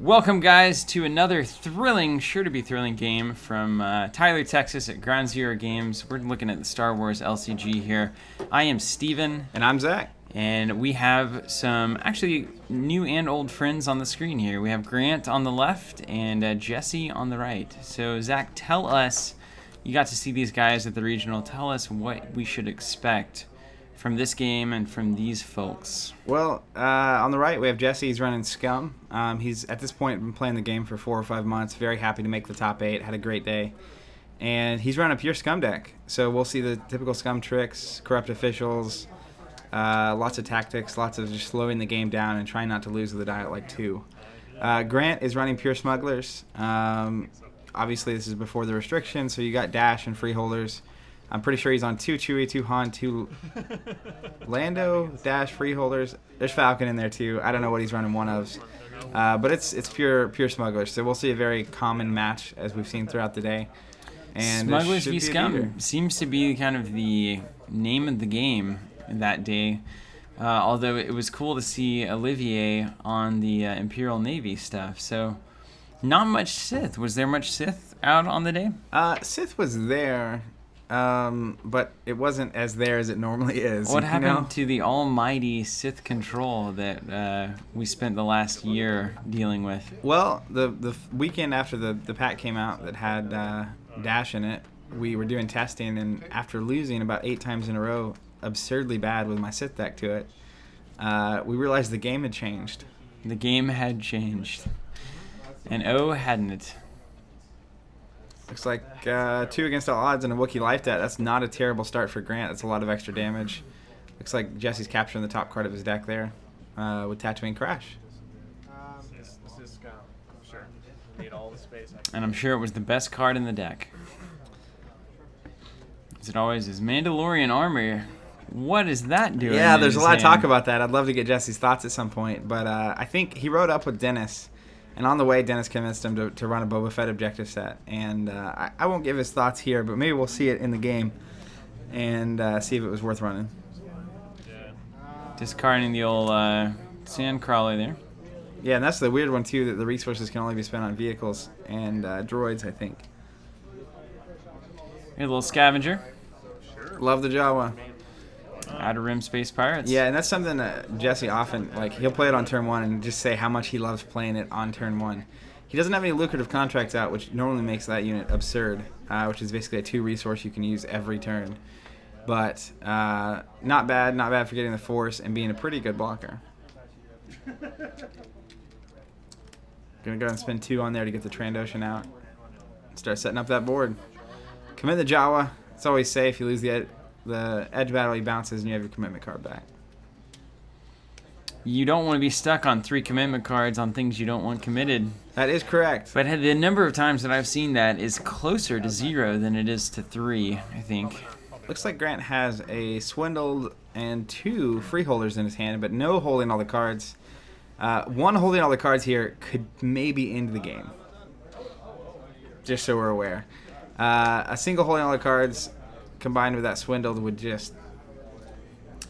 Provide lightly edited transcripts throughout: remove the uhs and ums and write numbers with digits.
Welcome, guys, to another thrilling, sure to be thrilling game from Tyler, Texas at Ground Zero Games. We're looking at the Star Wars LCG here. I am Steven. And I'm Zach. And we have some actually new and old friends on the screen here. We have Grant on the left and Jesse on the right. So, Zach, tell us, you got to see these guys at the regional. Tell us what we should expect from this game and from these folks. Well, on the right we have Jesse. He's running Scum. He's at this point been playing the game for 4 or 5 months. Very happy to make the top 8. Had a great day. And he's running a pure Scum deck. So we'll see the typical Scum tricks, corrupt officials, lots of tactics, lots of just slowing the game down and trying not to lose with the die at like 2. Grant is running pure Smugglers. Obviously this is before the restrictions, so you got Dash and Freeholders. I'm pretty sure he's on 2 Chewie, 2 Han, 2 Lando, Dash, Freeholders. There's Falcon in there too. I don't know what he's running one of. But it's pure Smugglers. So we'll see a very common match as we've seen throughout the day. And Smugglers v Scum seems to be kind of the name of the game that day. Although it was cool to see Olivier on the Imperial Navy stuff. So not much Sith. Was there much Sith out on the day? Sith was there. But it wasn't as there as it normally is. What happened to the almighty Sith control that we spent the last year dealing with? Well, the weekend after the pack came out that had Dash in it, we were doing testing, and after losing about 8 times in a row, absurdly bad with my Sith deck to it, we realized the game had changed. The game had changed. And oh, hadn't it? Looks like 2 against all odds and a Wookiee life debt. That's not a terrible start for Grant. That's a lot of extra damage. Looks like Jesse's capturing the top card of his deck there with Tatooine Crash. This is Scum, I'm sure. Need all the space. And I'm sure it was the best card in the deck. As it always is. Mandalorian armor. What is that doing? Yeah, there's a lot of talk about that. I'd love to get Jesse's thoughts at some point. But I think he rode up with Dennis. And on the way, Dennis convinced him to run a Boba Fett objective set. And I won't give his thoughts here, but maybe we'll see it in the game and see if it was worth running. Discarding the old Sandcrawler there. Yeah, and that's the weird one, too, that the resources can only be spent on vehicles and droids, I think. A little Scavenger. Love the Jawa. Outer Rim Space Pirates. Yeah, and that's something that Jesse often, he'll play it on turn 1 and just say how much he loves playing it on turn 1. He doesn't have any lucrative contracts out, which normally makes that unit absurd, which is basically a 2 resource you can use every turn. But not bad for getting the Force and being a pretty good blocker. Gonna go and spend 2 on there to get the Trandoshan out. Start setting up that board. Commit the Jawa. It's always safe. You lose the edge battle, he bounces, and you have your commitment card back. You don't want to be stuck on 3 commitment cards on things you don't want committed. That is correct. But the number of times that I've seen that is closer to 0 than it is to 3, I think. Looks like Grant has a Swindled and 2 Freeholders in his hand, but no holding all the cards. 1 holding all the cards here could maybe end the game. Just so we're aware. A single holding all the cards combined with that Swindled would just...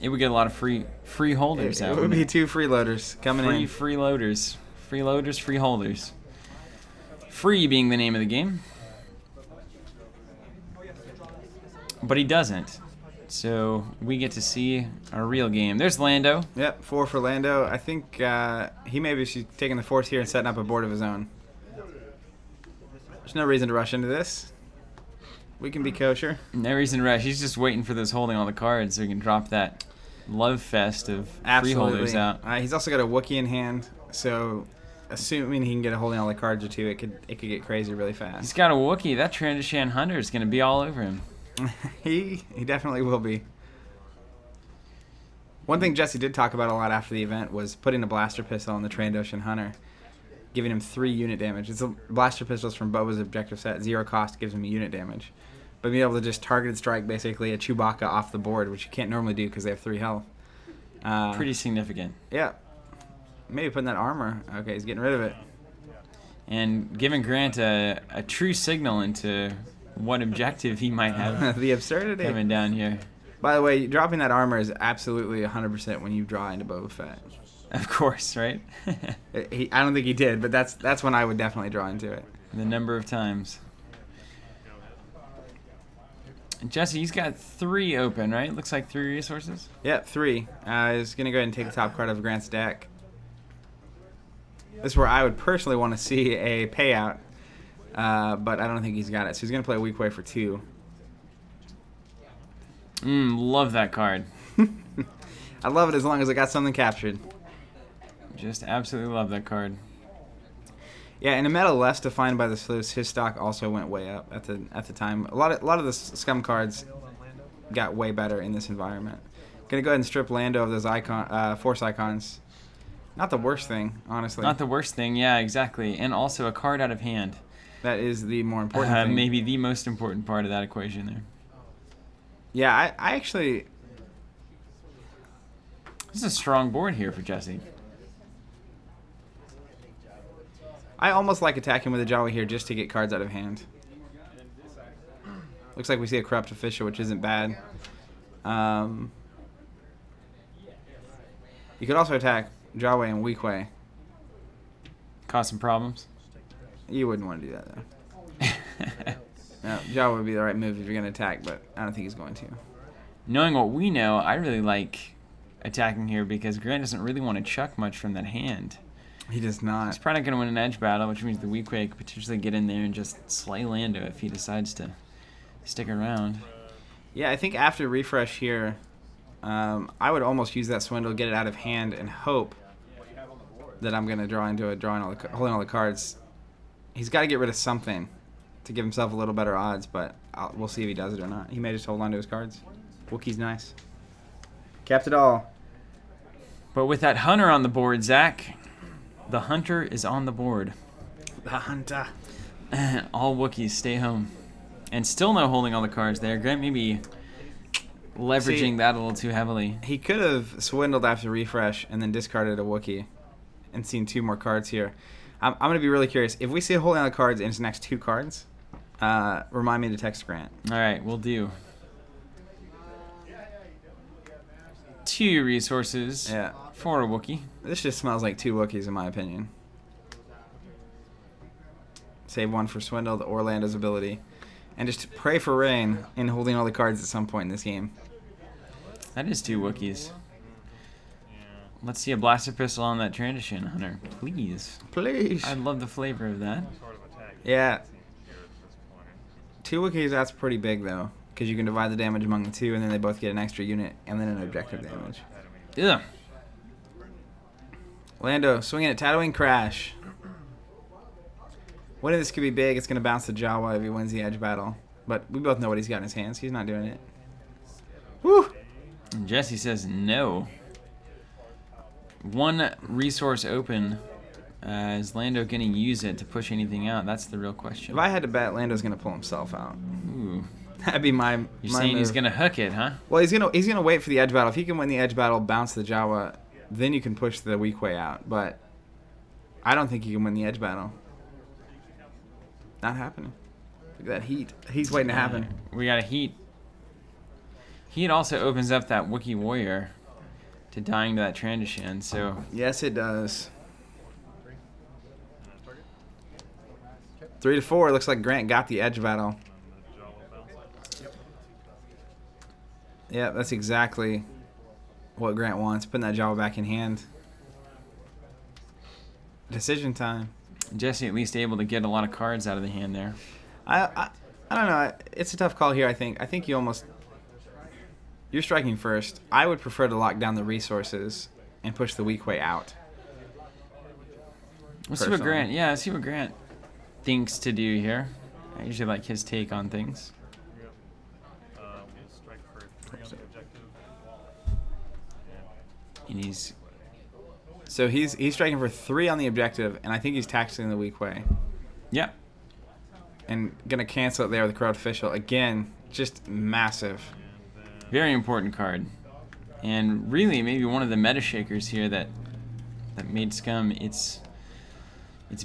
It would get a lot of free holders out. It would be 2 freeloaders coming in. Freeloaders. Freeloaders, freeholders. Free being the name of the game. But he doesn't. So we get to see a real game. There's Lando. Yep, 4 for Lando. I think he maybe should be taking the Force here and setting up a board of his own. There's no reason to rush into this. We can be kosher. No reason to rush. He's just waiting for those holding all the cards so he can drop that love fest of freeholders out. He's also got a Wookiee in hand, so assuming he can get a holding all the cards or 2, it could get crazy really fast. He's got a Wookiee. That Trandoshan Hunter is going to be all over him. He definitely will be. One thing Jesse did talk about a lot after the event was putting a blaster pistol on the Trandoshan Hunter, giving him 3 unit damage. It's a blaster pistols from Boba's objective set. 0 cost gives him a unit damage. But being able to just targeted strike basically a Chewbacca off the board, which you can't normally do because they have 3 health. Pretty significant. Yeah. Maybe putting that armor. Okay, he's getting rid of it. And giving Grant a true signal into what objective he might have. The absurdity. Coming down here. By the way, dropping that armor is absolutely 100% when you draw into Boba Fett. Of course, right? I don't think he did, but that's when I would definitely draw into it. The number of times. And Jesse, he's got 3 open, right? Looks like 3 resources. Yep, 3. I was going to go ahead and take the top card of Grant's deck. This is where I would personally want to see a payout, but I don't think he's got it. So he's going to play Weak Way for 2. Love that card. I love it as long as I got something captured. Just absolutely love that card. Yeah, in a meta less defined by the sleuths, his stock also went way up at the time. A lot of the Scum cards got way better in this environment. Gonna go ahead and strip Lando of those force icons. Not the worst thing, honestly. Not the worst thing, yeah, exactly. And also a card out of hand. That is the more important thing. Maybe the most important part of that equation there. Yeah, I actually... This is a strong board here for Jesse. I almost like attacking with a Jawa here just to get cards out of hand. Looks like we see a Corrupt Official, which isn't bad. You could also attack Jawa and Weak Way. Cause some problems? You wouldn't want to do that, though. No, Jawa would be the right move if you're going to attack, but I don't think he's going to. Knowing what we know, I really like attacking here because Grant doesn't really want to chuck much from that hand. He does not. He's probably not going to win an edge battle, which means the Weak Way could potentially get in there and just slay Lando if he decides to stick around. Yeah, I think after refresh here, I would almost use that Swindle, get it out of hand, and hope that I'm going to draw into it, holding all the cards. He's got to get rid of something to give himself a little better odds, but we'll see if he does it or not. He may just hold on to his cards. Wookiee's nice. Kept it all. But with that Hunter on the board, Zach, the Hunter is on the board. The Hunter. All Wookiees stay home. And still no holding all the cards there. Grant maybe leveraging that a little too heavily. He could have swindled after refresh and then discarded a Wookiee and seen 2 more cards here. I'm going to be really curious. If we see a holding on the cards in his next 2 cards, remind me to text Grant. All right, we'll do. 2 resources for a Wookiee. This just smells like 2 Wookiees in my opinion. Save 1 for Swindle, the Orlando's ability. And just pray for rain in holding all the cards at some point in this game. That is 2 Wookiees. Let's see a Blaster Pistol on that transition, Hunter. Please. Please. I'd love the flavor of that. Yeah. 2 Wookiees, that's pretty big, though. Because you can divide the damage among the 2, and then they both get an extra unit, and then an objective damage. Ugh. Lando, swinging at Tatooine Crash. Winning this could be big. It's going to bounce to Jawa if he wins the edge battle. But we both know what he's got in his hands. He's not doing it. Woo! And Jesse says no. 1 resource open. Is Lando going to use it to push anything out? That's the real question. If I had to bet, Lando's going to pull himself out. Ooh. That'd be my You're saying move. he's going to hook it, huh? Well, he's gonna wait for the edge battle. If he can win the edge battle, bounce the Jawa, then you can push the Weak Way out. But I don't think he can win the edge battle. Not happening. Look at that heat. He's waiting to happen. We got a heat. Heat also opens up that Wookiee Warrior to dying to that transition, so... Yes, it does. 3-4. Looks like Grant got the edge battle. Yeah, that's exactly what Grant wants. Putting that Jawa back in hand. Decision time. Jesse at least able to get a lot of cards out of the hand there. I don't know. It's a tough call here, I think. I think you're striking first. I would prefer to lock down the resources and push the Weak Way out. Let's see what Grant thinks to do here. I usually like his take on things. And he's striking for 3 on the objective, and I think he's taxing the Weak Way. Yeah. And gonna cancel it there with the Corrupt Official. Again, just massive. Very important card. And really maybe one of the meta shakers here that made Scum its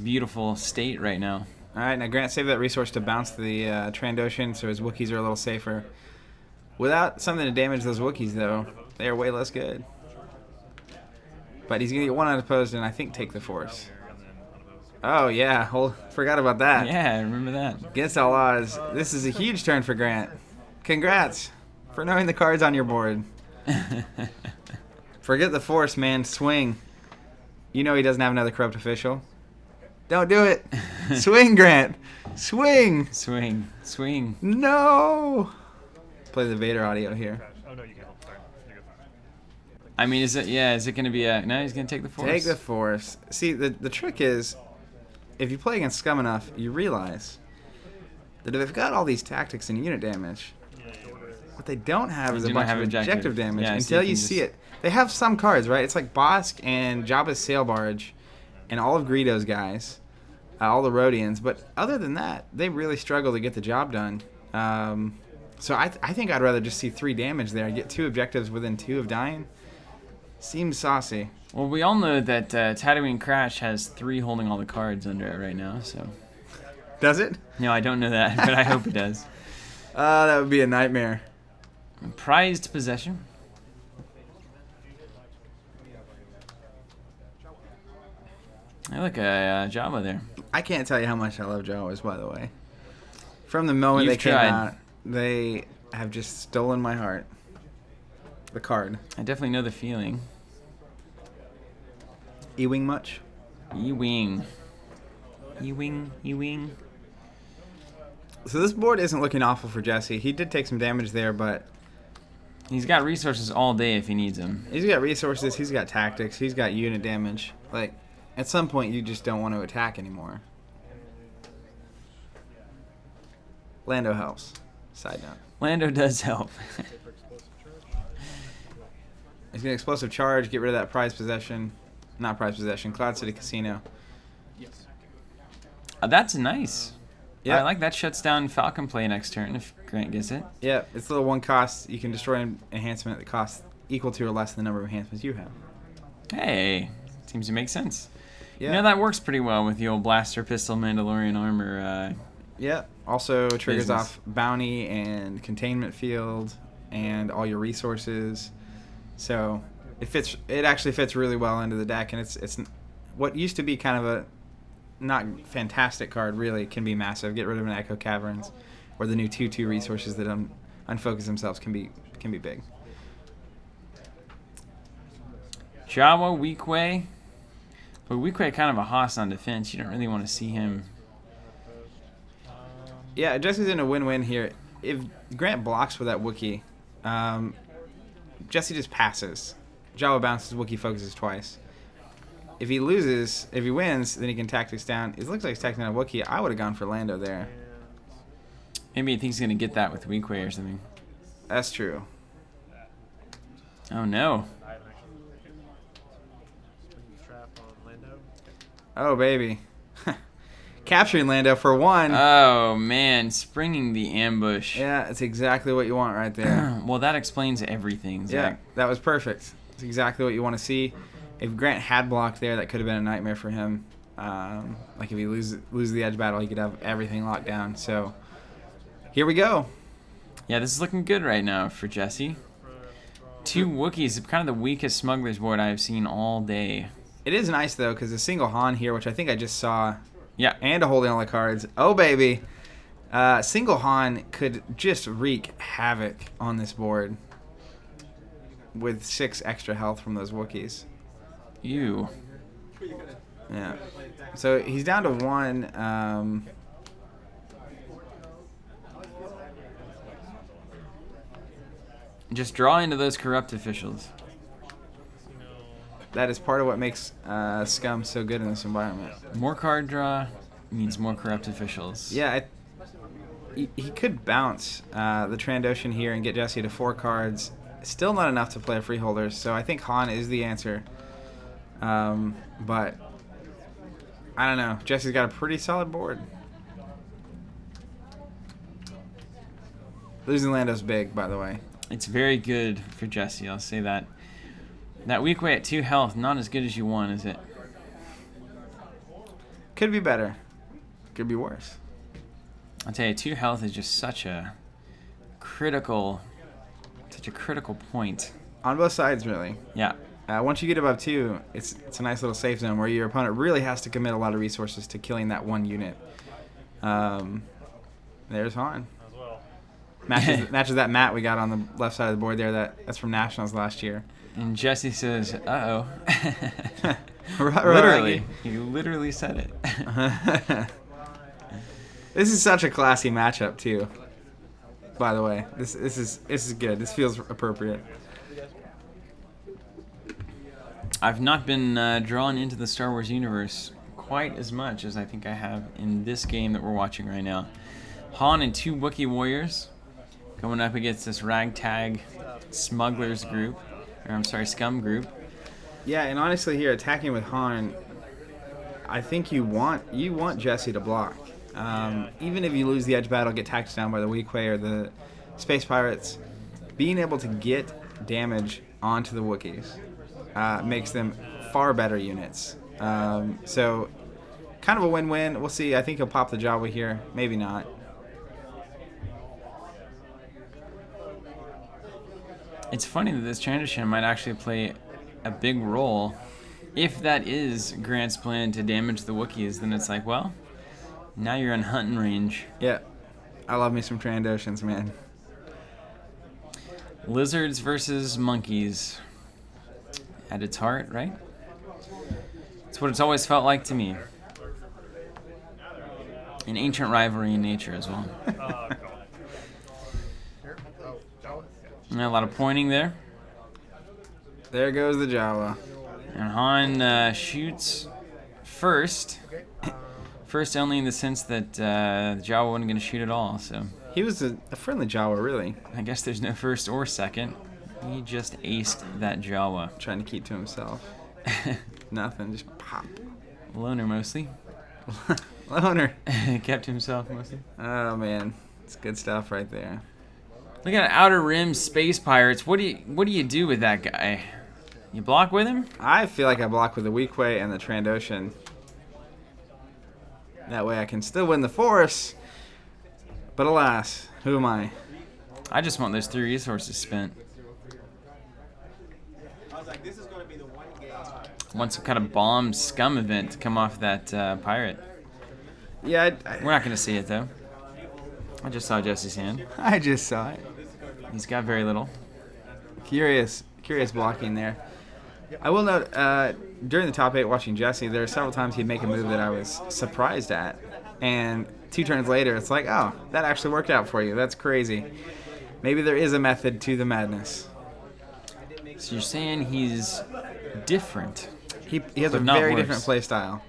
beautiful state right now. Alright, now Grant saved that resource to bounce the Trandoshan, so his Wookiees are a little safer. Without something to damage those Wookiees, though, they are way less good. But he's going to get one unopposed and I think take the force. Oh, yeah. Forgot about that. Yeah, I remember that. Against all odds. This is a huge turn for Grant. Congrats for knowing the cards on your board. Forget the force, man. Swing. You know he doesn't have another corrupt official. Don't do it. Swing, Grant. Swing. Swing. Swing. No. Play the Vader audio here. Oh, no, you can't. Sorry. You're good. I mean, is it going to be a... No, he's going to take the force. Take the force. See, the trick is, if you play against Scum enough, you realize that they've got all these tactics and unit damage. What they don't have is a bunch of objective damage until you see it. They have some cards, right? It's like Bosk and Jabba's Sail Barge and all of Greedo's guys, all the Rhodians. But other than that, they really struggle to get the job done. So I think I'd rather just see 3 damage there. Get 2 objectives within 2 of dying. Seems saucy. Well, we all know that Tatooine Crash has 3 holding all the cards under it right now, so... Does it? No, I don't know that, but I hope it does. That would be a nightmare. Prized possession. I look at Jabba there. I can't tell you how much I love Jawas, by the way. From the moment You've they came tried. out, they have just stolen my heart. The card. I definitely know the feeling. E-Wing much? E-Wing. E-Wing. E-Wing. So this board isn't looking awful for Jesse. He did take some damage there, but... He's got resources all day if he needs them. He's got resources, he's got tactics, he's got unit damage. Like, at some point you just don't want to attack anymore. Lando helps. Side note. Lando does help. He's going to explosive charge, get rid of that prize possession. Not prize possession, Cloud City Casino. Yes. That's nice. Yeah. I like that. Shuts down Falcon play next turn if Grant gets it. Yeah, it's a little 1 cost. You can destroy an enhancement that costs equal to or less than the number of enhancements you have. Hey, seems to make sense. Yeah. You know, that works pretty well with the old blaster pistol Mandalorian armor. Yeah. Also triggers Business. off bounty and containment field and all your resources. So it fits. It actually fits really well into the deck, and it's what used to be kind of a not fantastic card really can be massive. Get rid of an Echo Caverns, or the new 2/2 resources that unfocus themselves can be big. Jawa Weequay. But Weequay kind of a hoss on defense. You don't really want to see him. Yeah, Jesse's in a win-win here. If Grant blocks with that Wookiee, Jesse just passes. Jawa bounces, Wookiee focuses twice. If he wins, then he can tactics down. It looks like he's tacting down a Wookiee. I would have gone for Lando there. Maybe he thinks he's going to get that with Weequay or something. That's true. Oh, no. I haven't actually Springing trap on Lando. Oh, baby. Capturing Lando for 1. Oh, man. Springing the ambush. Yeah, it's exactly what you want right there. Well, that explains everything, Yeah, Zach. that was perfect. It's exactly what you want to see. If Grant had blocked there, that could have been a nightmare for him. Like if he lose the edge battle, he could have everything locked down. So here we go. Yeah, this is looking good right now for Jesse. 2 Wookiees, kind of the weakest Smugglers board I've seen all day. It is nice, though, because a single Han here, which I think I just saw, Yeah. and a holding all the cards. Oh, baby. Single Han could just wreak havoc on this board with 6 extra health from those Wookiees. Ew. Yeah. So he's down to 1. Just draw into those corrupt officials. That is part of what makes Scum so good in this environment. More card draw means more corrupt officials. Yeah, he could bounce the Trandoshan here and get Jesse to 4 cards. Still not enough to play a freeholder, so I think Han is the answer. But I don't know. Jesse's got a pretty solid board. Losing Lando's big, by the way. It's very good for Jesse, I'll say that. That Weequay at 2 health, not as good as you want, is it? Could be better. Could be worse. I'll tell you, 2 health is just such a critical point. On both sides, really. Yeah. Once you get above 2, it's a nice little safe zone where your opponent really has to commit a lot of resources to killing that one unit. There's Han. As well. Matches that mat we got on the left side of the board there. That's from Nationals last year. And Jesse says, "Uh-oh." Literally. He literally said it. This is such a classy matchup too. By the way, this is good. This feels appropriate. I've not been drawn into the Star Wars universe quite as much as I think I have in this game that we're watching right now. Han and 2 Wookiee warriors going up against this ragtag smugglers group, or I'm sorry, scum group. Yeah, and honestly, here attacking with Han, I think you want Jesse to block. Even if you lose the edge battle, get tacked down by the wily or the space pirates, being able to get damage onto the Wookiees makes them far better units. So kind of a win-win. We'll see. I think he'll pop the Jawa here. Maybe not. It's funny that this transition might actually play a big role. If that is Grant's plan to damage the Wookiees, then it's like, well, now you're in hunting range. Yeah. I love me some Trandoshans, man. Lizards versus monkeys. At its heart, right? It's what it's always felt like to me. An ancient rivalry in nature as well. And a lot of pointing there. There goes the Jawa. And Han shoots first. First only in the sense that the Jawa wasn't going to shoot at all. So He was a friendly Jawa, really. I guess there's no first or second. He just aced that Jawa. Trying to keep to himself. Nothing, just pop. Loner mostly. Loner. Kept himself mostly. Oh, man. It's good stuff right there. Look at Outer Rim Space Pirates. What do you do with that guy? You block with him? I feel like I block with the wily and the Trandoshan. That way I can still win the Force. But alas, who am I? I just want those 3 resources spent. Want some kind of bomb scum event to come off that pirate. Yeah, We're not going to see it, though. I just saw Jesse's hand. I just saw it. He's got very little. Curious blocking there. I will note, during the top 8 watching Jesse, there are several times he'd make a move that I was surprised at. And 2 turns later, it's like, oh, that actually worked out for you. That's crazy. Maybe there is a method to the madness. So you're saying he's different? He has a very different play style.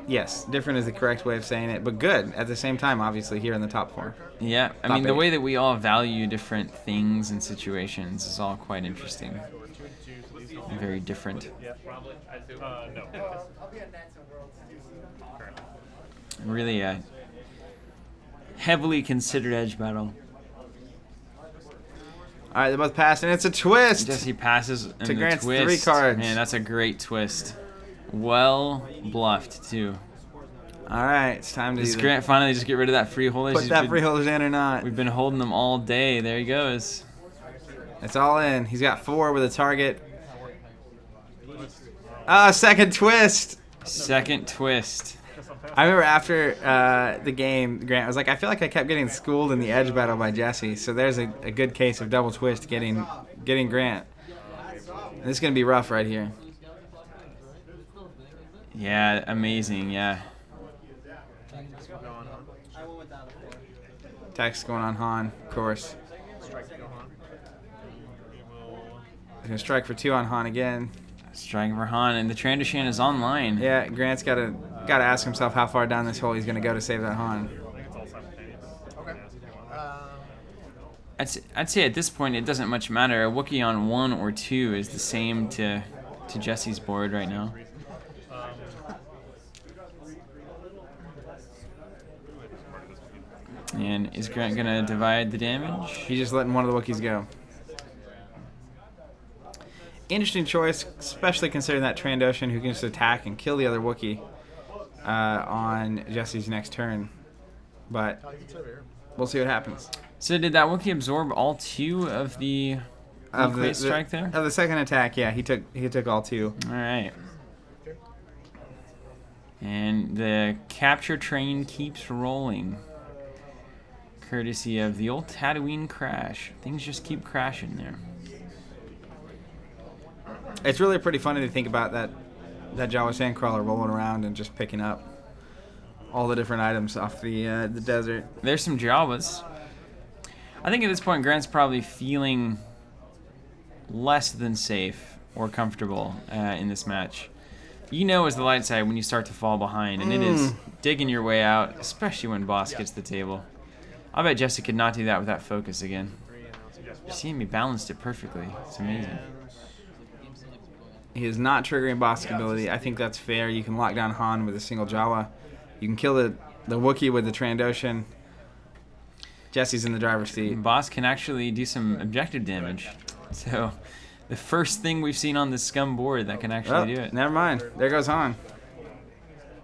Yes, different is the correct way of saying it, but good at the same time, obviously, here in the top 4. Yeah, I Top mean, the 8. way that we all value different things and situations is all quite interesting. Very different. No. Really a heavily considered edge battle. All right, they both passed, and it's a twist. Jesse passes and To the Grant's twist. 3 cards. Man, that's a great twist. Well bluffed, too. All right, it's time to Does either Grant finally just get rid of that freeholder? put that freeholders in or not. We've been holding them all day. There he goes. It's all in. He's got 4 with a target. Second twist. Second twist. I remember after the game, Grant was like, I feel like I kept getting schooled in the edge battle by Jesse. So there's a good case of double twist getting Grant. And this is going to be rough right here. Yeah, amazing, yeah. Attack's going on Han, of course. He's going to strike for 2 on Han again. Striking for Han, and the Trandoshan is online. Yeah, Grant's got to ask himself how far down this hole he's going to go to save that Han. I'd say at this point it doesn't much matter. A Wookiee on 1 or 2 is the same to Jesse's board right now. And is Grant going to divide the damage? He's just letting one of the Wookiees go. Interesting choice, especially considering that Trandoshan who can just attack and kill the other Wookiee on Jesse's next turn. But we'll see what happens. So did that Wookiee absorb all 2 of the of Equate strike there? Of the second attack, yeah, he took all 2. All right. And the capture train keeps rolling. Courtesy of the old Tatooine crash. Things just keep crashing there. It's really pretty funny to think about that Jawa sandcrawler rolling around and just picking up all the different items off the desert. There's some Jawas. I think at this point, Grant's probably feeling less than safe or comfortable in this match. You know as the light side when you start to fall behind, and it is digging your way out, especially when boss gets the table. I bet Jesse could not do that without focus again. You see him, he balanced it perfectly. It's amazing. He is not triggering boss ability. I think that's fair. You can lock down Han with a single Jawa. You can kill the Wookiee with the Trandoshan. Jesse's in the driver's seat. Boss can actually do some objective damage. So, the first thing we've seen on the Scum board that can actually do it. Never mind. There goes Han.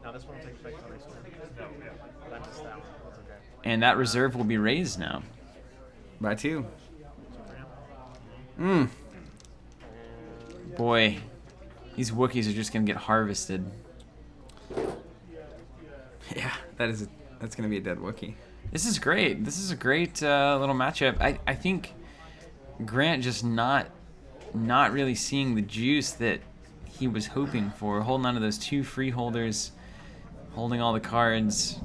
Now this one will take effect on this one. No, yeah. That missed that one. That's okay. And that reserve will be raised now. By 2. Boy, these Wookiees are just going to get harvested. Yeah, that's going to be a dead Wookiee. This is great. This is a great little matchup. I think Grant just not really seeing the juice that he was hoping for. Holding on to those 2 freeholders, holding all the cards,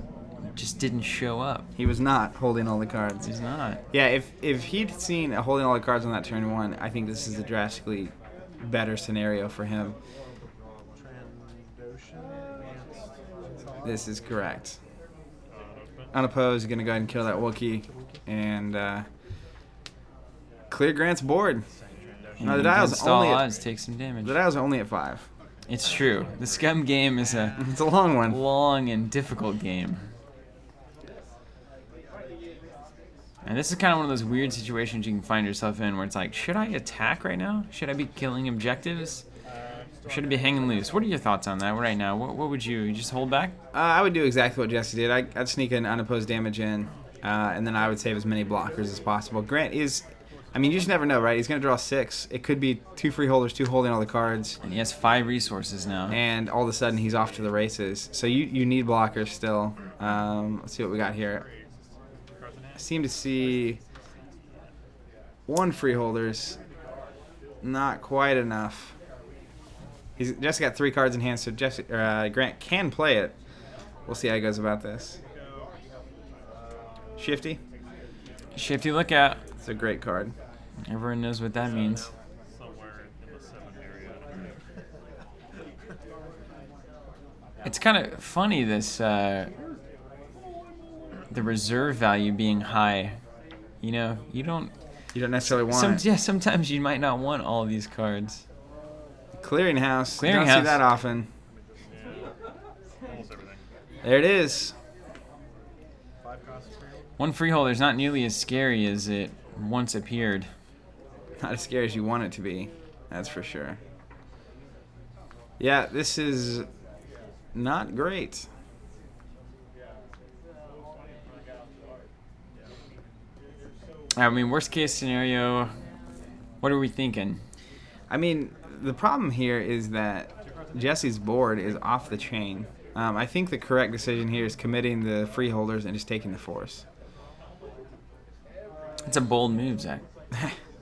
just didn't show up. He was not holding all the cards. He's not. Yeah, if he'd seen holding all the cards on that turn 1, I think this is a drastically better scenario for him. This is correct. Unopposed, you're going to go ahead and kill that Wookiee and clear Grant's board. No, the dial's only odds take some damage. The dial's only at 5. It's true. The Scum game is it's a long one. Long and difficult game. And this is kind of one of those weird situations you can find yourself in where it's like, should I attack right now? Should I be killing objectives? Or should I be hanging loose? What are your thoughts on that right now? What would you just hold back? I would do exactly what Jesse did. I'd sneak an unopposed damage in, and then I would save as many blockers as possible. Grant is, I mean, you just never know, right? He's going to draw 6. It could be 2 freeholders, 2 holding all the cards. And he has 5 resources now. And all of a sudden, he's off to the races. So you need blockers still. Let's see what we got here. I seem to see 1 freeholders. Not quite enough. He's just got 3 cards in hand, so Grant can play it. We'll see how he goes about this. Shifty. Shifty lookout. It's a great card. Everyone knows what that means. Somewhere in the 7 area. It's kind of funny, this the reserve value being high. You know, you don't necessarily want it. Sometimes you might not want all of these cards. Clearinghouse. You don't see that often. Almost everything. There it is. 5 costs for you. 1 freeholder is not nearly as scary as it once appeared. Not as scary as you want it to be. That's for sure. Yeah, this is not great. I mean, worst case scenario, what are we thinking? I mean, the problem here is that Jesse's board is off the chain. I think the correct decision here is committing the freeholders and just taking the force. It's a bold move, Zach.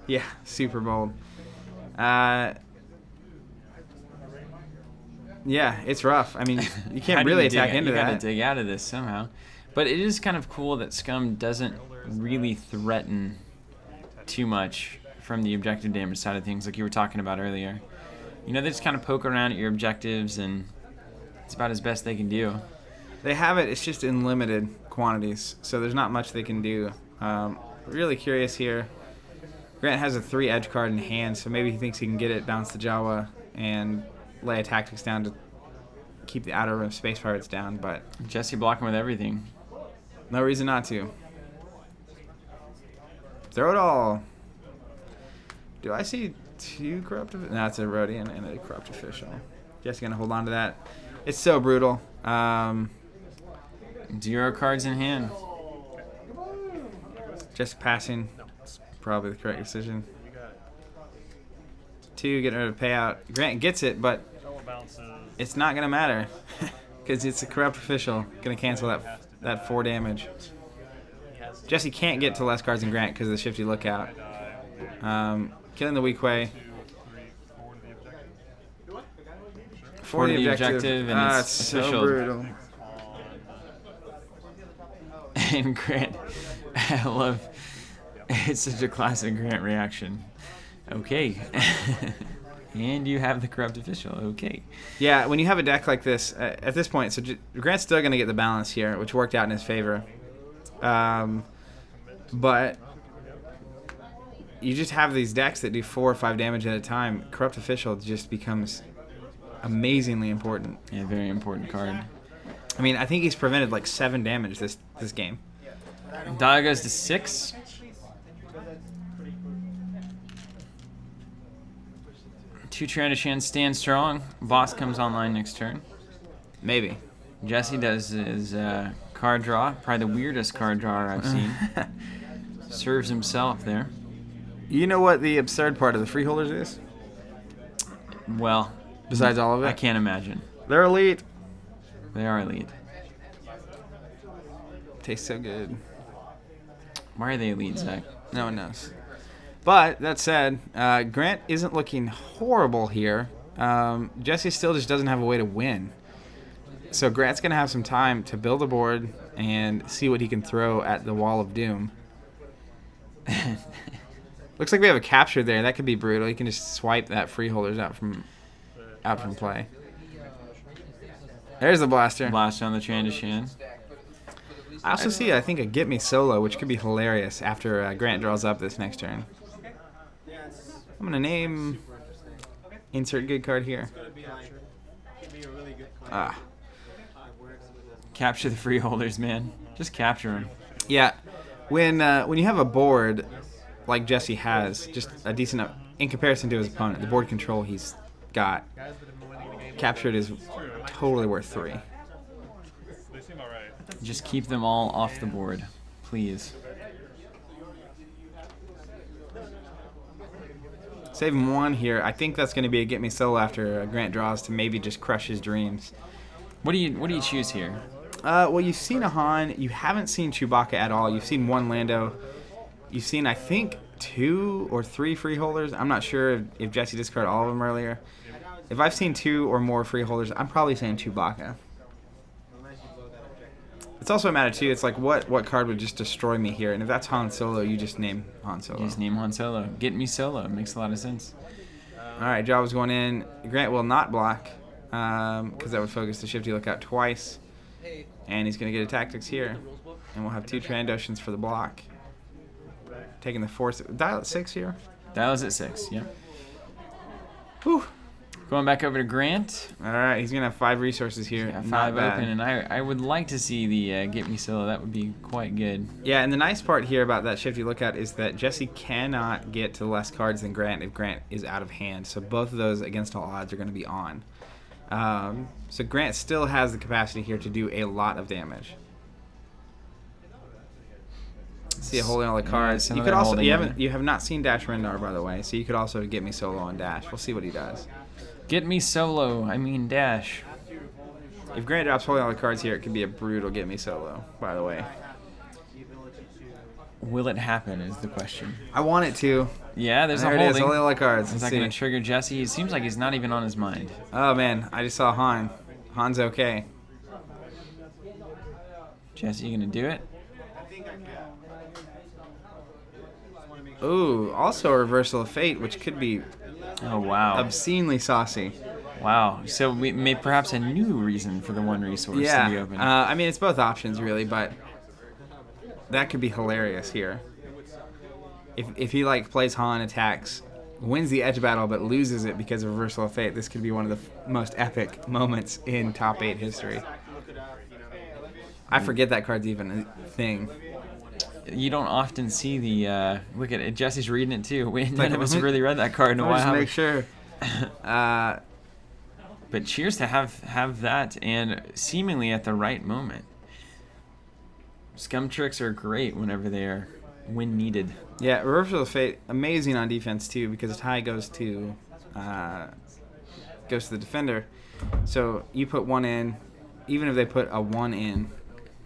Yeah, super bold. Yeah, it's rough. I mean, you can't really attack into that. You gotta dig out of this somehow. But it is kind of cool that Scum doesn't really threaten too much from the objective damage side of things, like you were talking about earlier. You know, they just kind of poke around at your objectives, and it's about as best they can do. They have it. It's just in limited quantities, so there's not much they can do. Really curious here. Grant has a 3 edge card in hand, so maybe he thinks he can get it, bounce the Jawa, and lay a tactics down to keep the outer rim space pirates down, but Jesse blocking with everything. No reason not to. Throw it all. Do I see 2 corrupt? No, it's a Rhodian and a corrupt official. Jesse gonna hold on to that. It's so brutal. 0 cards in hand. Just passing. It's probably the correct decision. You got it. 2, getting rid of payout. Grant gets it, but Double bounces. it's not going to matter because it's a corrupt official. Going to cancel that 4 damage. He has Jesse can't get to less cards than Grant because of the shifty lookout. Killing the weak way. 2, 3, 4 to the objective. For the objective, and it's so official. brutal. And Grant, I love, it's such a classic Grant reaction. Okay. And you have the corrupt official. Okay. Yeah, when you have a deck like this, at this point, so Grant's still going to get the balance here, which worked out in his favor. But you just have these decks that do 4 or 5 damage at a time. Corrupt official just becomes amazingly important. Yeah, very important card. I mean, I think he's prevented like 7 damage this game. Die goes to 6. Two Trandoshan stand strong. Boss comes online next turn. Maybe. Jesse does his card draw. Probably the weirdest card drawer I've seen. Serves himself there. You know what the absurd part of the freeholders is? Well, Besides all of it? I can't imagine. They're elite. They are elite. Tastes so good. Why are they elite, Zach? No one knows. But that said, Grant isn't looking horrible here. Jesse still just doesn't have a way to win. So Grant's going to have some time to build a board and see what he can throw at the wall of doom. Looks like we have a capture there. That could be brutal. He can just swipe that freeholders out from play. There's the blaster. Blast on the Trandoshan. I also see, I think, a Get Me Solo, which could be hilarious after Grant draws up this next turn. I'm going to name... Insert good card here. Ah. Capture the freeholders, man. Just capture them. Yeah. When you have a board like Jesse has, just a decent... in comparison to his opponent, the board control he's got, captured is totally worth 3. They seem alright. Just keep them all off the board, please. Save him 1 here. I think that's going to be a Get Me Solo after Grant draws to maybe just crush his dreams. What do you choose here? Well, you've seen a Han. You haven't seen Chewbacca at all. You've seen 1 Lando. You've seen, I think, 2 or 3 freeholders. I'm not sure if Jesse discarded all of them earlier. If I've seen 2 or more freeholders, I'm probably saying Chewbacca. It's also a matter, too. It's like, what card would just destroy me here? And if that's Han Solo, you just name Han Solo. You just name Han Solo. Get Me Solo. Makes a lot of sense. All right, Jabba's going in. Grant will not block because that would focus the Shifty Lookout twice. And he's going to get a Tactics here. And we'll have 2 Trandoshans for the block. Taking the Force. Dial at 6 here. That was at 6, yeah. Whew. Going back over to Grant. All right, he's going to have 5 resources here. Yeah, Not 5 bad. open, and I would like to see the Get Me Solo. That would be quite good. Yeah, and the nice part here about that Shifty Lookout is that Jesse cannot get to less cards than Grant if Grant is out of hand. So both of those, against all odds, are going to be on. So Grant still has the capacity here to do a lot of damage. See a holding all the cards. Yeah, You could also holding you have not seen Dash Rendar, by the way, so you could also Get Me Solo on Dash. We'll see what he does. Get Me Solo. I mean Dash. If Grant drops holding all the cards here, it could be a brutal Get Me Solo, by the way. Will it happen is the question. I want it to. Yeah, there's There a it is, holding. holding all the cards. Is Let's that see. going to trigger Jesse? It seems like he's not even on his mind. Oh, man, I just saw Han. Han's okay. Jesse, you going to do it? Ooh, also a Reversal of Fate, which could be Oh, wow. obscenely saucy. Wow. So we may perhaps a new reason for the 1 resource to be Yeah, open. I mean, it's both options, really, but that could be hilarious here. If he, like, plays Han, attacks, wins the edge battle, but loses it because of Reversal of Fate, this could be one of the most epic moments in top 8 history. I forget that card's even a thing. You don't often see the look at it. Jesse's reading it too. None of us have really read that card in a I'll just while. make sure. But cheers to have that, and seemingly at the right moment. Scum tricks are great whenever they are when needed. Yeah, Reversal of Fate, amazing on defense, too, because the tie goes to goes to the defender. So you put 1 in. Even if they put a 1 in,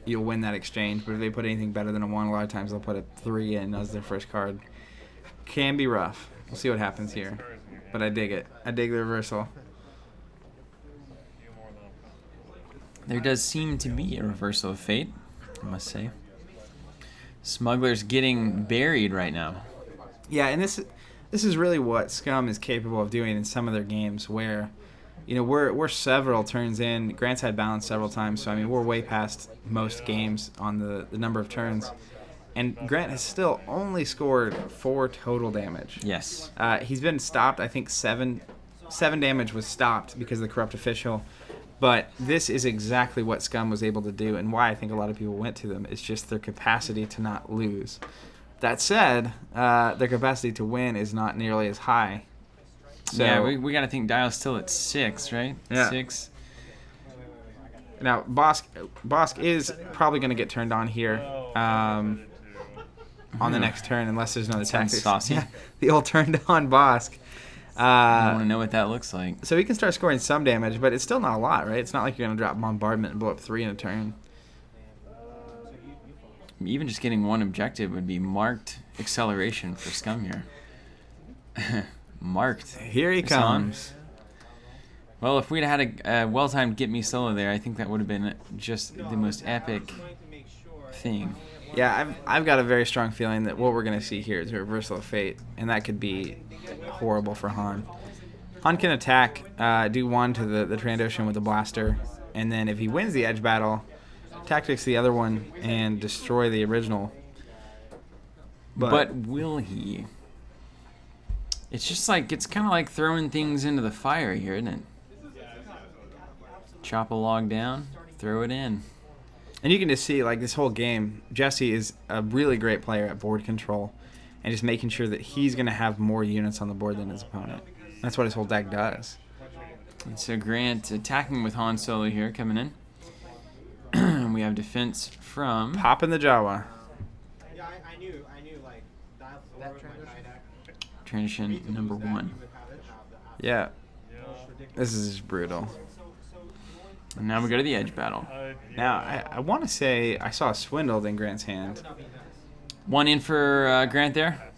you'll win that exchange. But if they put anything better than a 1, a lot of times they'll put a 3 in as their first card. Can be rough. We'll see what happens here. But I dig it. I dig the reversal. There does seem to be a reversal of fate, I must say. Smugglers getting buried right now. Yeah, and this is really what Scum is capable of doing in some of their games where, we're several turns in. Grant's had balance several times, so, we're way past most games on the number of turns. And Grant has still only scored 4 total damage. Yes. He's been stopped. I think 7 damage was stopped because of the corrupt official. But this is exactly what Scum was able to do, and why I think a lot of people went to them. It's just their capacity to not lose. That said, their capacity to win is not nearly as high. So, yeah, we got to think Dial's still at 6, right? Yeah. 6. Now, Bosk is probably going to get turned on here on the next turn, unless there's another tactic. Saucy. Yeah, the old turned on Bosk. I want to know what that looks like. So he can start scoring some damage, but it's still not a lot, right? It's not like you're going to drop Bombardment and blow up 3 in a turn. Even just getting 1 objective would be marked acceleration for Scum here. Marked. Here he It's on. comes. Well, if we'd had a well-timed Get Me Solo there, I think that would have been just the most epic thing. Yeah, I've got a very strong feeling that what we're going to see here is a reversal of fate, and that could be horrible for Han. Han can attack, do 1 to the Trandoshan with the blaster, and then if he wins the edge battle, tactics the other one and destroy the original. But will he? It's just like, it's kind of like throwing things into the fire here, isn't it? Chop a log down, throw it in. And you can just see, like, this whole game, Jesse is a really great player at board control and just making sure that he's going to have more units on the board than his opponent. That's what his whole deck does. And so Grant attacking with Han Solo here, coming in. We have defense from... Popping the Jawa. Yeah, I knew, like, that Transition number 1. Yeah. This is just brutal. And now we go to the edge battle. Now, I want to say I saw a swindled in Grant's hand. 1 in for Grant there.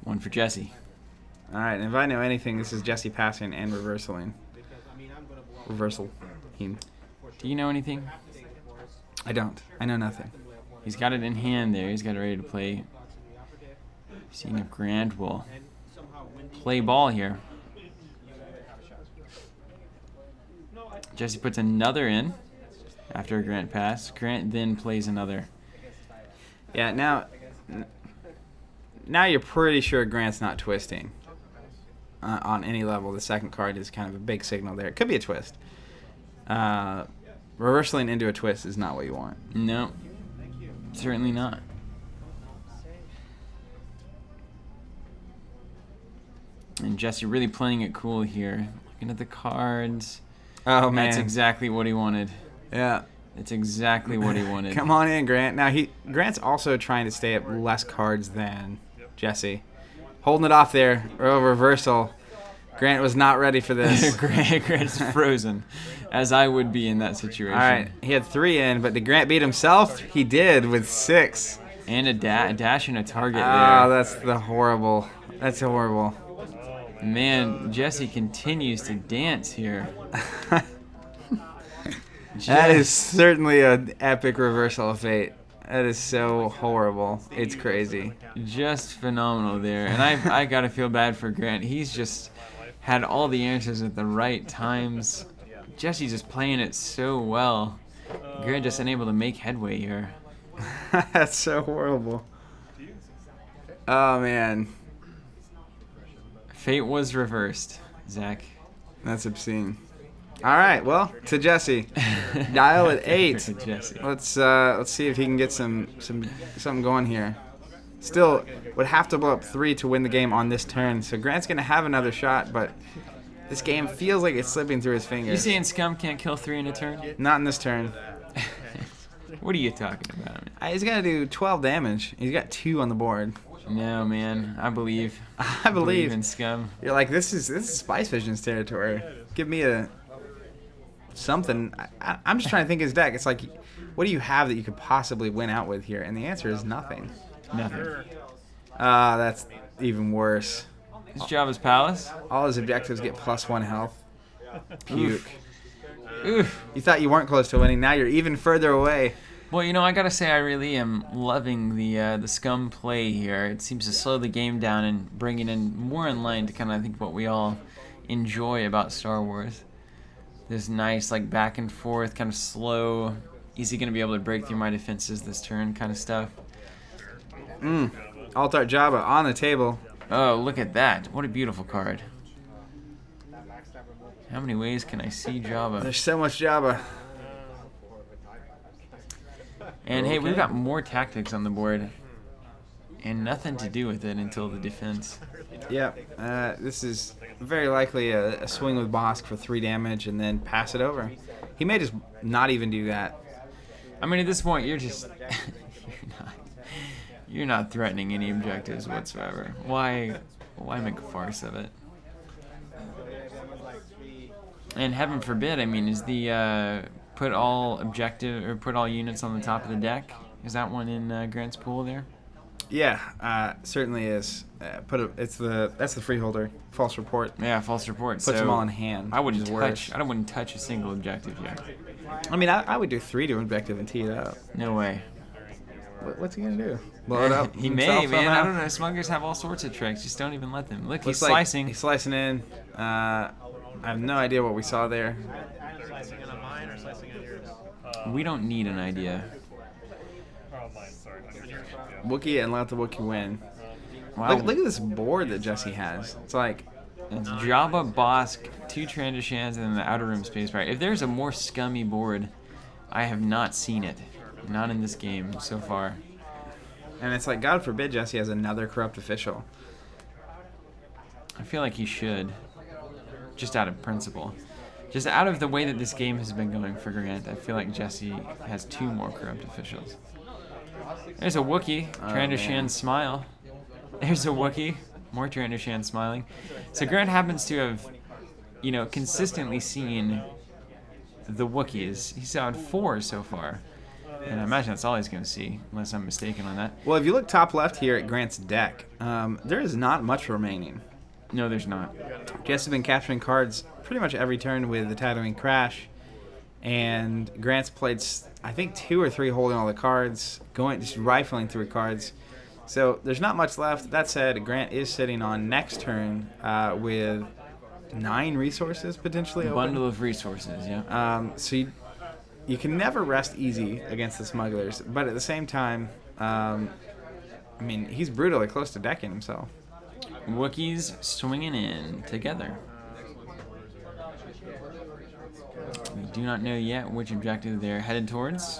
1 for Jesse. All right, and if I know anything, this is Jesse passing and reversaling. Reversal. Do you know anything? I don't. I know nothing. He's got it in hand there. He's got it ready to play. Seeing if Grant will play ball here. Jesse puts another in after a Grant pass. Grant then plays another. Yeah, now you're pretty sure Grant's not twisting on any level. The second card is kind of a big signal there. It could be a twist. Reversaling into a twist is not what you want. No, certainly not. And Jesse really playing it cool here. Looking at the cards. Oh, man. That's exactly what he wanted. Yeah. It's exactly what he wanted. Come on in, Grant. Now, Grant's also trying to stay up less cards than Jesse. Holding it off there. Oh, reversal. Grant was not ready for this. Grant's frozen, as I would be in that situation. All right. He had 3 in, but did Grant beat himself? He did with 6. And a dash and a target Oh, there. that's horrible. That's horrible. Man, Jesse continues to dance here. That is certainly an epic reversal of fate. That is so horrible. It's crazy. Just phenomenal there. And I got to feel bad for Grant. He's just had all the answers at the right times. Jesse's just playing it so well. Grant just unable to make headway here. That's so horrible. Oh, man. Fate was reversed, Zach. That's obscene. All right, well, to Jesse. Dial at 8. Jesse. Let's see if he can get something going here. Still would have to blow up 3 to win the game on this turn. So Grant's gonna have another shot, but this game feels like it's slipping through his fingers. You saying Scum can't kill 3 in a turn? Not in this turn. What are you talking about? He's got to do 12 damage. He's got 2 on the board. No, man. I believe. I believe in Scum. You're like, this is Spice Vision's territory. Give me a something. I'm just trying to think of his deck. It's like, what do you have that you could possibly win out with here? And the answer is nothing. Nothing. That's even worse. His Java's Palace. All his objectives get +1 health. Puke. Oof. You thought you weren't close to winning. Now you're even further away. Well, you know, I gotta say, I really am loving the Scum play here. It seems to slow the game down and bring it in more in line to kind of, I think, what we all enjoy about Star Wars. This nice, like, back and forth, kind of slow, is he gonna be able to break through my defenses this turn kind of stuff? Alt-Art Jabba on the table. Oh, look at that. What a beautiful card. How many ways can I see Java? There's so much Jabba. And hey, we've got more tactics on the board. And nothing to do with it until the defense. Yep. This is very likely a swing with Bosk for 3 damage and then pass it over. He may just not even do that. I mean, at this point, you're just... you're not threatening any objectives whatsoever. Why make a farce of it? And heaven forbid, I mean, is the put all units on the top of the deck? Is that one in Grant's pool there? Yeah, certainly is. That's the freeholder. False report. Yeah, false report. Puts them all in hand. I wouldn't touch a single objective here. I mean, I would do 3 to objective and tee it up. No way. What's he gonna do? Blow it up? He may, man. Somehow? I don't know. Smugglers have all sorts of tricks. Just don't even let them. Look, he's slicing. He's slicing in. I have no idea what we saw there. Slicing in a mine or slicing in yours? We don't need an idea. Oh, mine, sorry. Wookiee and let the Wookiee win. Wow. Look at this board that Jesse has. It's like... It's Jabba, Bosk, 2 Trandashans, and then the Outer Rim Space Pirate. If there's a more scummy board, I have not seen it. Not in this game so far. And it's like, God forbid Jesse has another corrupt official. I feel like he should. Just out of principle. Just out of the way that this game has been going for Grant, I feel like Jesse has 2 more corrupt officials. There's a Wookiee. Trandoshan smile. There's a Wookiee. More Trandoshan smiling. So Grant happens to have, you know, consistently seen the Wookiees. He's had 4 so far. And I imagine that's all he's going to see, unless I'm mistaken on that. Well, if you look top left here at Grant's deck, there is not much remaining. No, there's not. Jess has been capturing cards pretty much every turn with the Tatooine Crash. And Grant's played, I think, 2 or 3 holding all the cards, just rifling through cards. So there's not much left. That said, Grant is sitting on next turn with 9 resources potentially open. Bundle of resources, yeah. So you can never rest easy against the Smugglers. But at the same time, I mean, he's brutally close to decking himself. Wookiees swinging in together. We do not know yet which objective they're headed towards.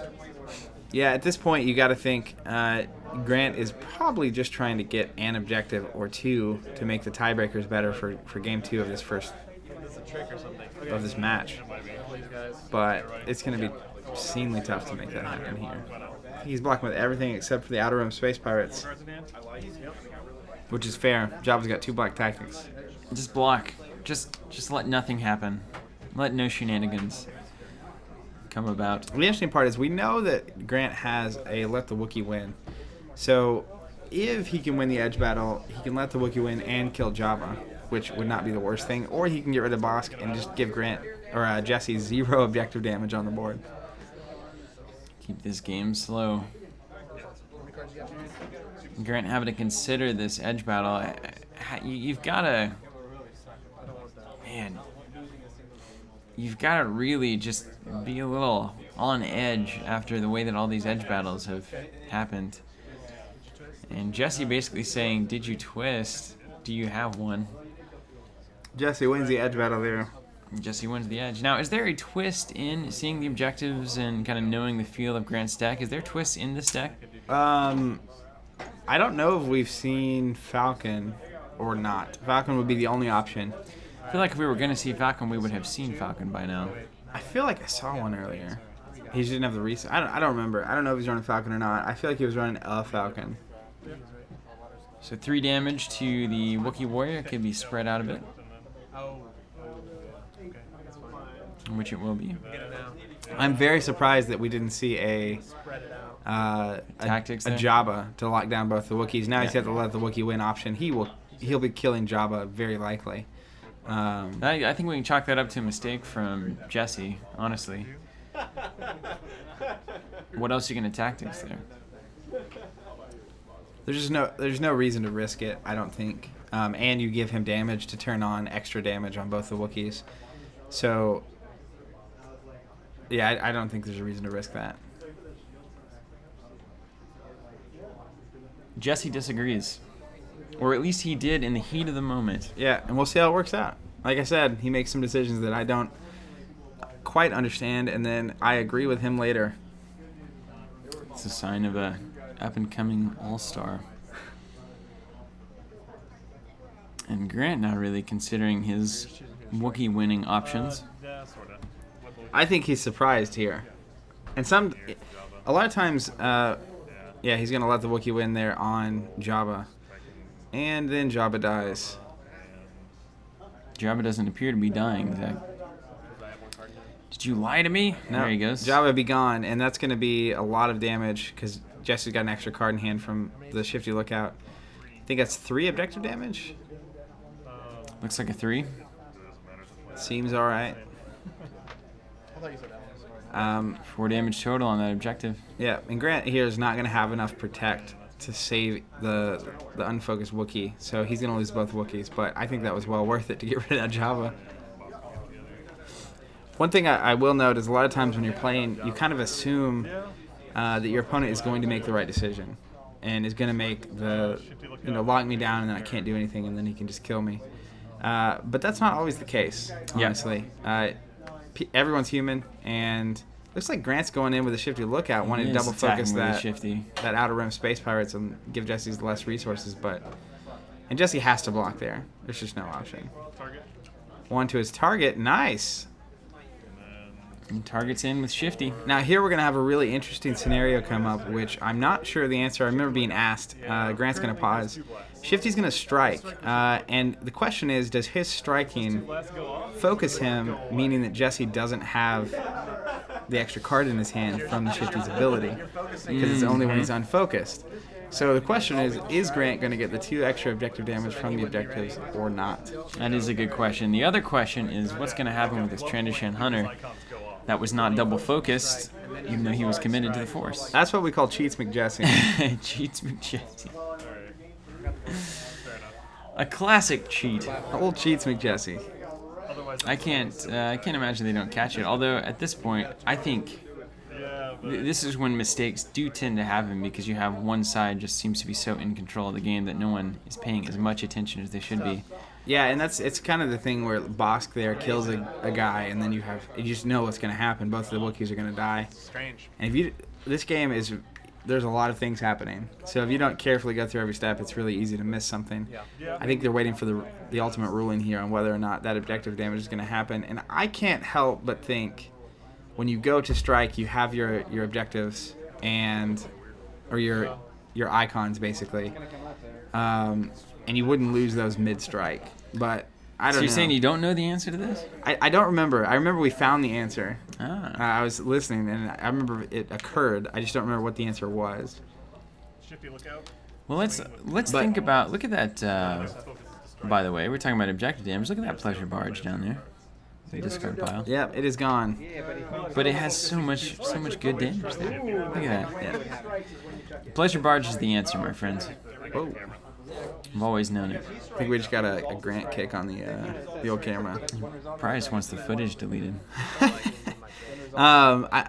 Yeah, at this point, you got to think Grant is probably just trying to get an objective or 2 to make the tiebreakers better for game 2 of this of this match. But it's going to be obscenely tough to make that happen here. He's blocking with everything except for the Outer Rim Space Pirates, which is fair. Jabba's got 2 black tactics. Just block. Just let nothing happen. Let no shenanigans come about. The interesting part is we know that Grant has a let the Wookiee win. So if he can win the edge battle, he can let the Wookiee win and kill Jabba, which would not be the worst thing. Or he can get rid of Bosk and just give Jesse 0 objective damage on the board. Keep this game slow. Grant having to consider this edge battle. You've got to... Man... You've got to really just be a little on edge after the way that all these edge battles have happened. And Jesse basically saying, did you twist? Do you have one? Jesse wins the edge battle there. Jesse wins the edge. Now, is there a twist in seeing the objectives and kind of knowing the feel of Grant's deck? Is there twists in this deck? I don't know if we've seen Falcon or not. Falcon would be the only option. I feel like if we were going to see Falcon, we would have seen Falcon by now. I feel like I saw one earlier. He just didn't have the reset. I don't remember. I don't know if he's running Falcon or not. I feel like he was running a Falcon. So 3 damage to the Wookiee warrior. Could be spread out a bit, Oh. Okay, that's fine. which it will be. Get it now. I'm very surprised that we didn't see a Spread it out. Tactics a there? Jabba to lock down both the Wookiees. Now he's Yeah. got the let the Wookiee win option. He'll be killing Jabba very likely. I think we can chalk that up to a mistake from Jesse, honestly. What else are you going to tactics there? There's no reason to risk it, I don't think. And you give him damage to turn on extra damage on both the Wookiees. So, yeah, I don't think there's a reason to risk that. Jesse disagrees. Or at least he did in the heat of the moment. Yeah, and we'll see how it works out. Like I said, he makes some decisions that I don't quite understand, and then I agree with him later. It's a sign of a up-and-coming all-star. And Grant not really considering his Wookiee winning options. Yeah, sort of. I think he's surprised here. And a lot of times, he's going to let the Wookiee win there on Jabba. And then Jabba dies. Jabba doesn't appear to be dying, Zach. Did you lie to me? No, There he goes. Jabba be gone, and that's going to be a lot of damage because Jesse's got an extra card in hand from the Shifty Lookout. I think that's 3 objective damage. Looks like a 3. Seems all right. I thought you said that one. 4 damage total on that objective. Yeah, and Grant here is not going to have enough protect to save the unfocused Wookiee, so he's going to lose both Wookiees, but I think that was well worth it to get rid of that Jabba. One thing I will note is a lot of times when you're playing, you kind of assume that your opponent is going to make the right decision and is going to make lock me down and then I can't do anything and then he can just kill me. But that's not always the case, honestly. Everyone's human, and looks like Grant's going in with a Shifty Lookout, wanting to double focus that Outer Rim Space Pirates and give Jesse less resources, and Jesse has to block there. There's just no option. Target. 1 to his target, nice. And targets in with Shifty. Now here we're going to have a really interesting scenario come up, which I'm not sure the answer. I remember being asked. Grant's going to pause. Shifty's going to strike, and the question is, does his striking focus him, meaning that Jesse doesn't have the extra card in his hand from the Shifty's ability, because it's only when he's unfocused. So the question is Grant going to get the 2 extra objective damage from the objectives or not? That is a good question. The other question is, what's going to happen with this Trandoshan Hunter that was not double focused, even though he was committed to the Force? That's what we call cheats McJesse. Cheats McJesse. A classic cheat. Old cheats McJesse. I can't imagine they don't catch it. Although at this point, I think this is when mistakes do tend to happen because you have one side just seems to be so in control of the game that no one is paying as much attention as they should be. Yeah, and it's kind of the thing where Bosk there kills a guy, and then you just know what's going to happen. Both of the Wookiees are going to die. Strange. And this game there's a lot of things happening. So if you don't carefully go through every step, it's really easy to miss something. Yeah. I think they're waiting for the ultimate ruling here on whether or not that objective damage is going to happen. And I can't help but think when you go to strike, you have your objectives or your icons basically, and you wouldn't lose those mid-strike. But I don't know. So you're saying you don't know the answer to this? I don't remember. I remember we found the answer. Ah. I was listening, and I remember it occurred. I just don't remember what the answer was. Shifty Lookout. Well, let's think about. Look at that. By the way, we're talking about objective damage. Look at that pleasure barge down there. The discard pile. Yeah, it is gone. But it has so much good damage there. Look at that. Yeah. Pleasure barge is the answer, my friends. Oh. I've always known it. I think we just got a Grant kick on the old camera. Price wants the footage deleted. I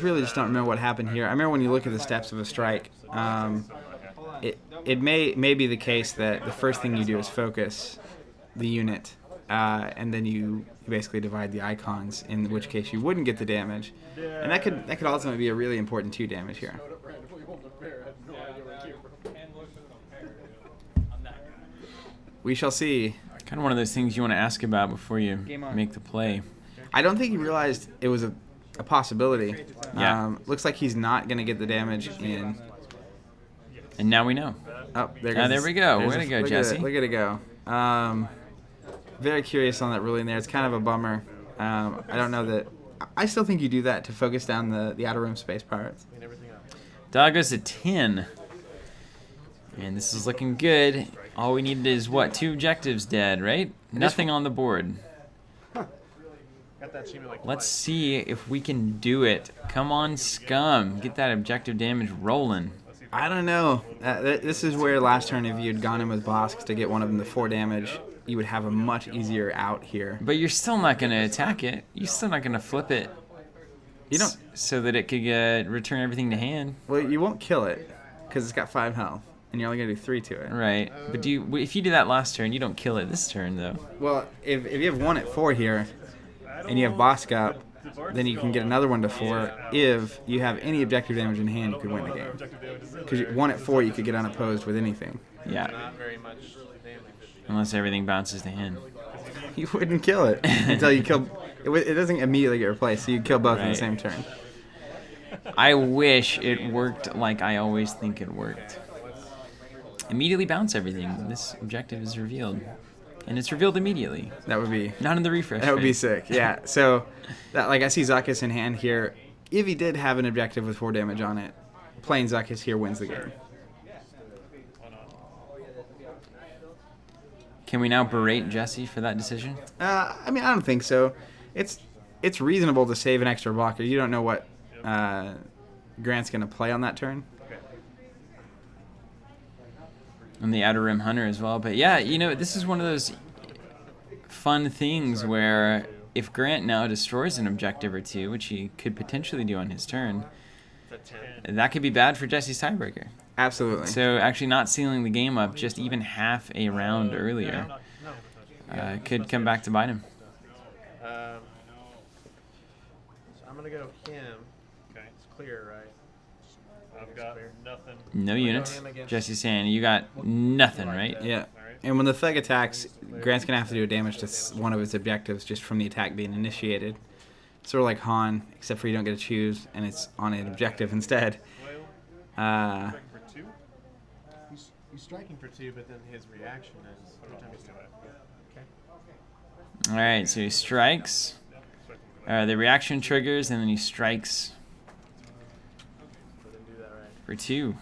really just don't remember what happened here. I remember when you look at the steps of a strike, it may be the case that the first thing you do is focus the unit, and then you basically divide the icons, in which case you wouldn't get the damage. And that could ultimately be a really important 2 damage here. We shall see. Kind of one of those things you want to ask about before you make the play. I don't think he realized it was a possibility. Yeah. Looks like he's not going to get the damage in. And now we know. Oh, there Ah, goes. there we go. There's Way to go, look Jesse. Look at it go. Very curious on that ruling there. It's kind of a bummer. I don't know that. I still think you do that to focus down the outer rim space pirates. Dog goes to 10. And this is looking good. All we needed is, what, 2 objectives dead, right? Nothing on the board. Let's see if we can do it. Come on, Scum. Get that objective damage rolling. I don't know. This is where last turn, if you had gone in with Bosk to get one of them to 4 damage, you would have a much easier out here. But you're still not going to attack it. You're still not going to flip it. You don't. So that it could return everything to hand. Well, you won't kill it because it's got 5 health, and you're only gonna do 3 to it. Right. But if you do that last turn, you don't kill it this turn, though. Well, if you have 1 at 4 here, and you have Bosk up, then you can get another one to 4. If you have any objective damage in hand, you could win the game. Because 1 at 4, you could get unopposed with anything. Yeah. Unless everything bounces to hand. You wouldn't kill it until you kill. It doesn't immediately get replaced, so you kill both in the Right. same turn. I wish it worked like I always think it worked. Immediately bounce everything. This objective is revealed. And it's revealed immediately. That would be. Not in the refresh. That would be phase. sick. Yeah. So, I see Zuckuss in hand here. If he did have an objective with 4 damage on it, playing Zuckuss here wins the game. Can we now berate Jesse for that decision? I mean, I don't think so. It's reasonable to save an extra blocker. You don't know what Grant's going to play on that turn. And the Outer Rim Hunter as well. But yeah, this is one of those fun things where if Grant now destroys an objective or 2, which he could potentially do on his turn, that could be bad for Jesse's tiebreaker. Absolutely. So actually not sealing the game up just even half a round earlier could come back to bite him. So I'm gonna go him. Okay, it's clear, right? I've got nothing. No units. Jesse's saying you got nothing, right? Yeah. And when the Thug attacks, Grant's going to have to do damage to one of his objectives just from the attack being initiated. Sort of like Han, except for you don't get to choose, and it's on an objective instead. For 2? He's striking for 2, but then his reaction is every time he's doing it. Okay. All right, so he strikes. The reaction triggers, and then he strikes Didn't do that right. for 2.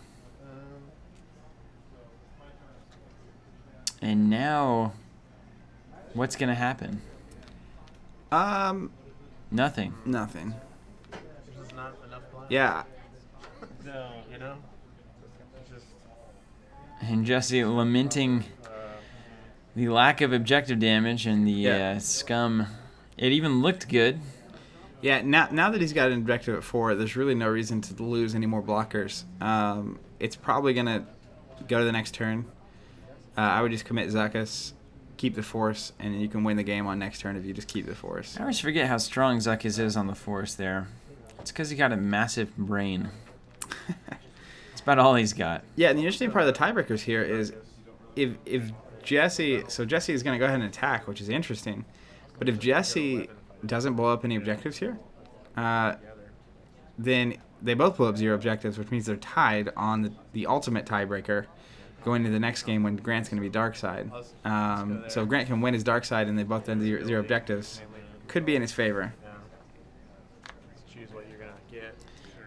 And now, what's going to happen? Nothing. Nothing. This is not enough blind. Yeah. No, you know? It's just, And Jesse lamenting the lack of objective damage and the Scum. It even looked good. Yeah, now that he's got an objective at 4, there's really no reason to lose any more blockers. It's probably going to go to the next turn. I would just commit Zuckuss, keep the Force, and you can win the game on next turn if you just keep the Force. I always forget how strong Zuckuss is on the Force there. It's because he got a massive brain. That's about all he's got. Yeah, and the interesting part of the tiebreakers here is if Jesse... So Jesse is going to go ahead and attack, which is interesting. But if Jesse doesn't blow up any objectives here, then they both blow up 0 objectives, which means they're tied on the ultimate tiebreaker going to the next game when Grant's going to be dark side. So Grant can win his dark side and they both end 0 objectives. Could be in his favor. yeah. Choose what you're gonna get.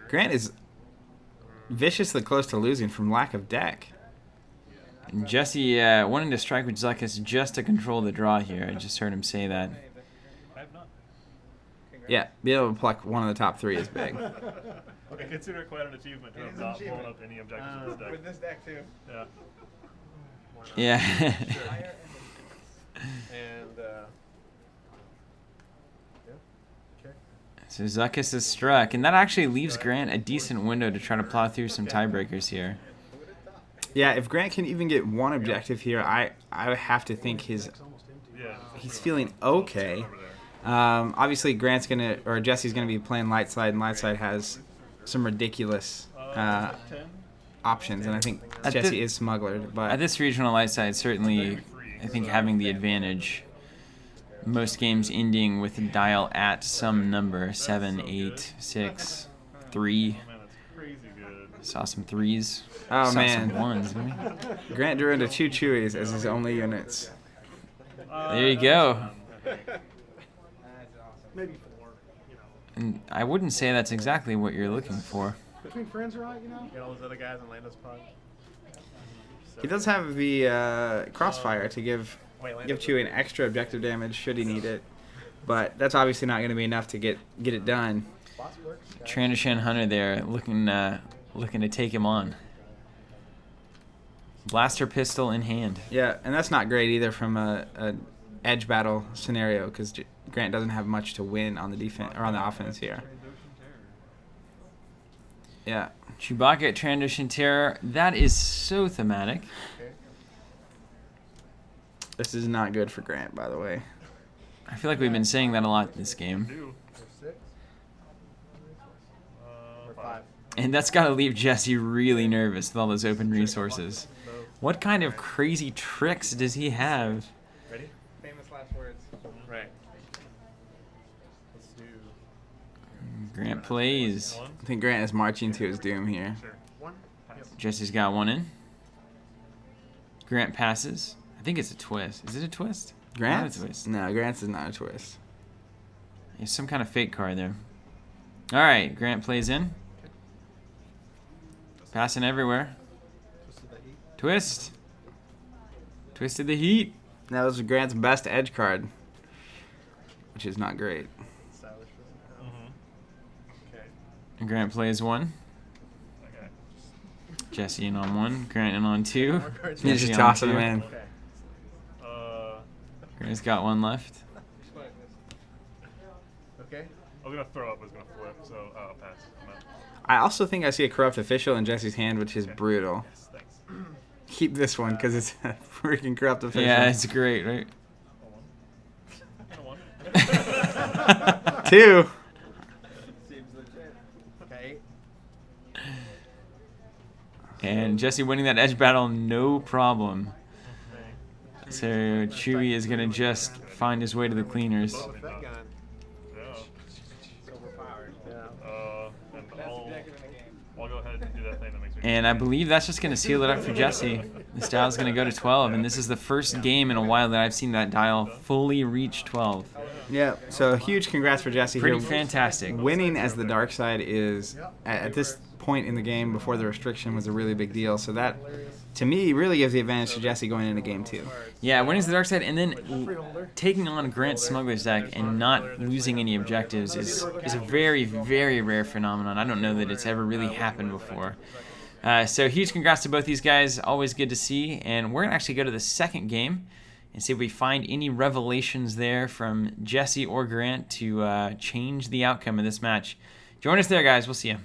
Grant is viciously close to losing from lack of deck. And Jesse wanting to strike with Zuckuss just to control the draw here. I just heard him say that. Yeah, being able to pluck one of the top 3 is big. Okay, consider it quite an achievement to have not blown up any objectives in this deck. With this deck too. Yeah. Yeah. And So Zuckuss is struck, and that actually leaves Grant a decent window to try to plow through some tiebreakers here. Yeah, if Grant can even get 1 objective here, I have to think he's feeling okay. Obviously, Jesse's gonna be playing light side, and light side has some ridiculous options, and I think Jesse is smugglered. But At this regional light side, certainly, I think having the advantage. Most games ending with a dial at some number 7, 8, 6, 3. Saw some 3s. Oh, Saw man. some 1s, didn't we? Grant drew into 2 Chewies as his only units. There you go. Maybe 4. You know. And I wouldn't say that's exactly what you're looking for. Between friends, right? You know. Get all those other guys in Lando's pod. He does have the crossfire to give Chewie an extra objective damage should he need it, but that's obviously not going to be enough to get it done. Trandoshan Hunter there, looking to take him on. Blaster pistol in hand. Yeah, and that's not great either from a edge battle scenario because Grant doesn't have much to win on the defense or on the offense here. Yeah. Chewbacca at Trandoshan Terror. That is so thematic. This is not good for Grant, by the way. I feel like we've been saying that a lot this game. 2. 6. 5. And that's got to leave Jesse really nervous with all those open resources. What kind of crazy tricks does he have? Ready? Famous last words. Right. Let's do. Grant plays. I think Grant is marching to his doom here. Sure. 1. Jesse's got 1 in. Grant passes. I think it's a twist. Is it a twist? Grant's? Not a twist. No, Grant's is not a twist. There's some kind of fake card there. All right, Grant plays in. Passing everywhere. Twist. Twisted the heat. That was Grant's best edge card, which is not great. Stylish. Okay. And Grant plays 1. Okay. Jesse in on 1. Grant in on 2. He's Jesse just on tossing 2. him in. Okay. Grant's got 1 left. Okay. I was gonna throw up, I was gonna flip, so I'll pass. I'm out. I also think I see a corrupt official in Jesse's hand, which is brutal. Yes, thanks. Keep this one because it's a freaking corrupt official. Yeah, it's great, right? One. 2. Seems legit. Okay. And Jesse winning that edge battle, no problem. So Chewie is going to just find his way to the cleaners. What's that gun? Yeah. It's overpowered. Yeah. And I'll go ahead and do that thing that makes me. And I believe that's just going to seal it up for Jesse. This dial's going to go to 12, and this is the first game in a while that I've seen that dial fully reach 12. Yeah, so huge congrats for Jesse Pretty here. fantastic. Winning as the dark side is, at this point in the game before the restriction, was a really big deal. So that, to me, really gives the advantage to Jesse going into game 2. Yeah, winning the dark side and then taking on Grant's Smugglers deck and not losing any objectives is a very, very rare phenomenon. I don't know that it's ever really happened before. So huge congrats to both these guys. Always good to see. And we're going to actually go to the second game and see if we find any revelations there from Jesse or Grant to change the outcome of this match. Join us there, guys. We'll see you.